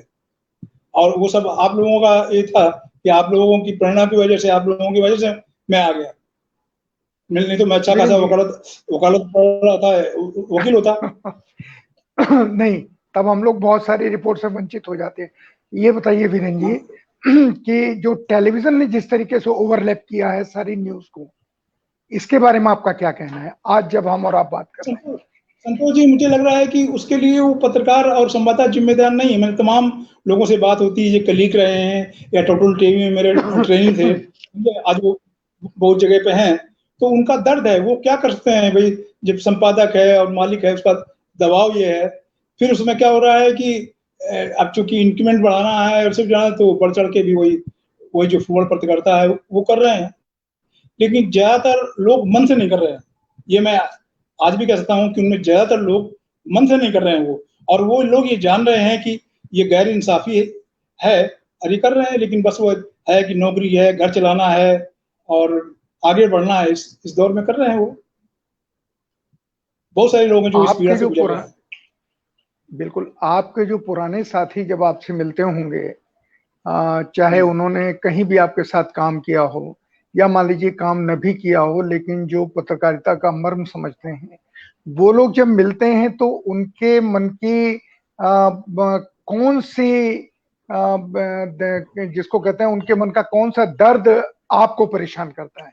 और वो सब आप लोगों का ये था कि आप लोगों की प्रेरणा की वजह से, आप लोगों की वजह से मैं आ गया, नहीं तो मैं अच्छा खासा वकालत पढ़ रहा था, वकील होता। नहीं, तब हम लोग बहुत सारी रिपोर्ट से वंचित हो जाते हैं। ये बताइए वीरेन जी कि जो टेलीविजन ने जिस तरीके से ओवरलैप किया है सारी न्यूज को, इसके बारे में आपका क्या कहना है आज जब हम और आप बात कर रहे हैं? संतोष जी, मुझे लग रहा है कि उसके लिए वो पत्रकार और संवाददाता जिम्मेदार नहीं है। मैंने तमाम लोगों से बात होती है, ये कलीग रहे हैं या टोटल टीवी में मेरे ट्रेनिंग थे, आज वो बहुत जगह पे हैं, तो उनका दर्द है। वो क्या कर सकते हैं भाई, जब संपादक है और मालिक है, उसका दबाव ये है। फिर उसमें क्या हो रहा है कि अब चूंकि इंक्रीमेंट बढ़ाना है और सब जाना, तो बढ़ चढ़ के भी वही वही जो फूहड़ पत्रकारिता है वो कर रहे हैं। लेकिन ज्यादातर लोग मन से नहीं कर रहे हैं। ये मैं आज भी कह सकता हूँ कि उनमें ज्यादातर लोग मन से नहीं कर रहे हैं वो। और वो लोग ये जान रहे हैं कि ये गैर इंसाफी है और ये कर रहे हैं, लेकिन बस वो है कि नौकरी है, घर चलाना है और आगे बढ़ना है, इस दौर में कर रहे हैं वो। बहुत सारे लोग हैं जो इस पीड़ा आपके से जो गुजर रहे हैं। बिल्कुल, आपके जो पुराने साथी जब आपसे मिलते होंगे, चाहे उन्होंने कहीं भी आपके साथ काम किया हो या मान लीजिए काम न भी किया हो, लेकिन जो पत्रकारिता का मर्म समझते हैं, वो लोग जब मिलते हैं तो उनके मन की कौन सी जिसको कहते हैं, उनके मन का कौन सा दर्द आपको परेशान करता है?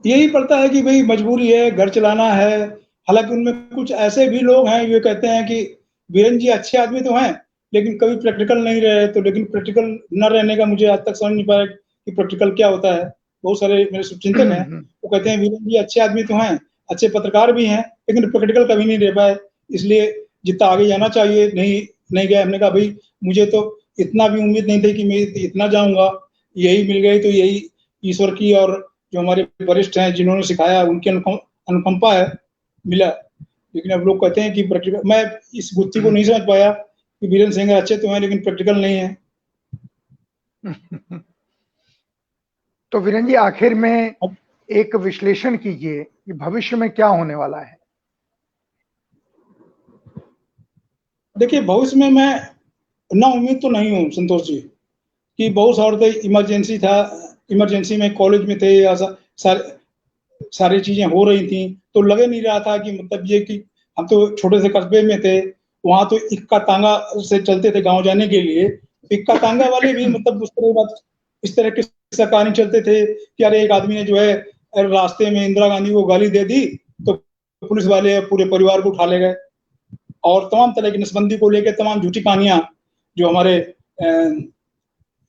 यही पड़ता है कि भाई मजबूरी है, घर चलाना है। हालांकि उनमें कुछ ऐसे भी लोग हैं जो कहते हैं कि वीरेन जी अच्छे आदमी तो हैं, लेकिन कभी प्रैक्टिकल नहीं रहे। तो लेकिन प्रैक्टिकल न रहने का मुझे आज तक समझ नहीं पाया कि प्रैक्टिकल क्या होता है। बहुत सारे मेरे शुभचिंतक हैं, वो कहते हैं वीरेन जी अच्छे आदमी तो हैं, अच्छे पत्रकार भी हैं, लेकिन प्रैक्टिकल कभी नहीं रह पाए, इसलिए जितना आगे जाना चाहिए नहीं नहीं गए। हमने कहा भाई मुझे तो इतना भी उम्मीद नहीं थी कि मैं इतना जाऊंगा। यही मिल गई तो यही ईश्वर की और जो हमारे वरिष्ठ हैं जिन्होंने सिखाया उनकी अनुकंपा है, मिला। लेकिन अब लोग कहते हैं कि प्रैक्टिकल, मैं इस गुत्थी को नहीं समझ पाया कि वीरेंद्र सेंगर अच्छे तो हैं लेकिन प्रैक्टिकल नहीं है। तो वीरेंद्र जी, आखिर में एक विश्लेषण कीजिए कि भविष्य में क्या होने वाला है। देखिए, भविष्य में मैं ना उम्मीद तो नहीं हूँ संतोष जी, कि बहुत सारे इमरजेंसी था, इमरजेंसी में कॉलेज में थे या सारी चीजें हो रही थी, तो लगे नहीं रहा था कि मतलब ये कि हम तो छोटे से कस्बे में थे, वहां तो इक्का तांगा से चलते थे गांव जाने के लिए। इक्का तांगा वाले भी मतलब इस तरह के कहानी चलते थे कि अरे एक आदमी ने जो है रास्ते में इंदिरा गांधी को गाली दे दी तो पुलिस वाले पूरे परिवार को उठा ले गए, और तमाम तरह की नसबंदी को लेकर तमाम झूठी कहानियां जो हमारे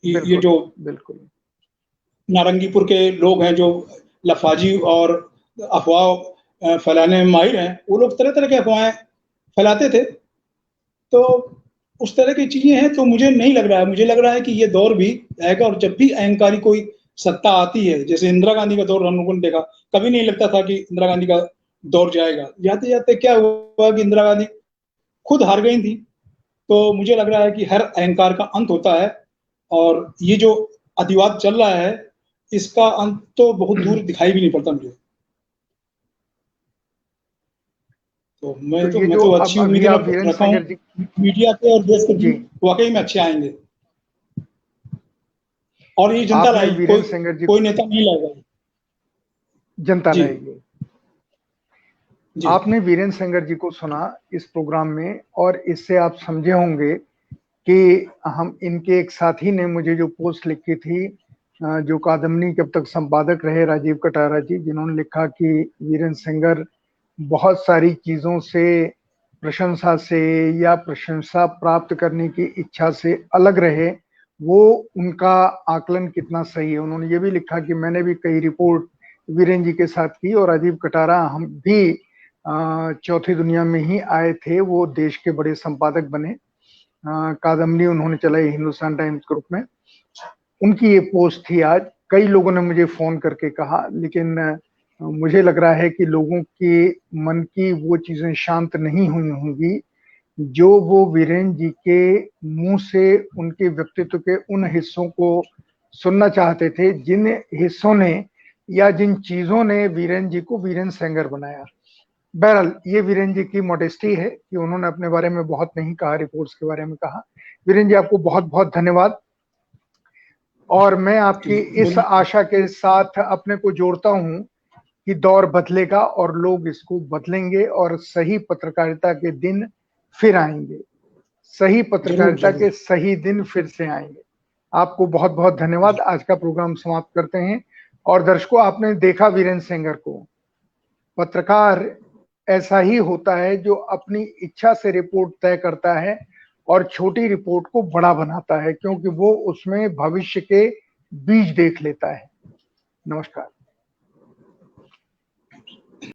ये जो बिल्कुल नारंगीपुर के लोग हैं जो लफाजी और अफवाह फैलाने में माहिर हैं, वो लोग तरह तरह की अफवाहें फैलाते थे। तो उस तरह की चीजें हैं, तो मुझे नहीं लग रहा है, मुझे लग रहा है कि ये दौर भी आएगा। और जब भी अहंकारी कोई सत्ता आती है, जैसे इंदिरा गांधी का दौर हम लोगों ने देखा, कभी नहीं लगता था कि इंदिरा गांधी का दौर जाएगा। जाते जाते क्या हुआ कि इंदिरा गांधी खुद हार गई थी। तो मुझे लग रहा है कि हर अहंकार का अंत होता है, और ये जो अतिवाद चल रहा है इसका अंत तो बहुत दूर दिखाई भी नहीं पड़ता मुझे। तो मैं तो अच्छी उम्मीदें रखा हूँ मीडिया के और देश के दिन वाकई में अच्छे आएंगे, और ये जनता लाएगी, कोई नेता नहीं लाएगा, जनता लाएगी। आपने वीरेंद्र सेंगर जी को सुना इस प्रोग्राम में, और इससे आप समझे होंगे कि हम इनके एक साथी ने मुझे जो पोस्ट लिखी थी, जो कादम्बनी के अब तक संपादक रहे राजीव कटारा जी, जिन्होंने लिखा कि वीरेंद्र सेंगर बहुत सारी चीजों से, प्रशंसा से या प्रशंसा प्राप्त करने की इच्छा से अलग रहे, वो उनका आकलन कितना सही है। उन्होंने ये भी लिखा कि मैंने भी कई रिपोर्ट वीरेंद्र जी के साथ की, और राजीव कटारा हम भी चौथी दुनिया में ही आए थे, वो देश के बड़े संपादक बने, कादम्बनी उन्होंने चलाई हिंदुस्तान टाइम्स ग्रुप में। उनकी ये पोस्ट थी आज। कई लोगों ने मुझे फोन करके कहा, लेकिन मुझे लग रहा है कि लोगों के मन की वो चीजें शांत नहीं हुई होंगी जो वो वीरेंद्र जी के मुंह से उनके व्यक्तित्व के उन हिस्सों को सुनना चाहते थे, जिन हिस्सों ने या जिन चीजों ने वीरेंद्र जी को वीरेंद्र सेंगर बनाया। बहरहाल, ये वीरेंद्र जी की मॉडेस्टी है कि उन्होंने अपने बारे में बहुत नहीं कहा, रिपोर्ट्स के बारे में कहा। वीरेंद्र जी, आपको बहुत बहुत धन्यवाद। और मैं आपकी इस आशा के साथ अपने को जोड़ता हूं कि दौर बदलेगा और लोग इसको बदलेंगे, और सही पत्रकारिता के दिन फिर आएंगे, सही पत्रकारिता के सही दिन फिर से आएंगे। आपको बहुत बहुत धन्यवाद। आज का प्रोग्राम समाप्त करते हैं। और दर्शकों, आपने देखा वीरेंद्र सेंगर को, पत्रकार ऐसा ही होता है जो अपनी इच्छा से रिपोर्ट तय करता है और छोटी रिपोर्ट को बड़ा बनाता है, क्योंकि वो उसमें भविष्य के बीज देख लेता है। नमस्कार।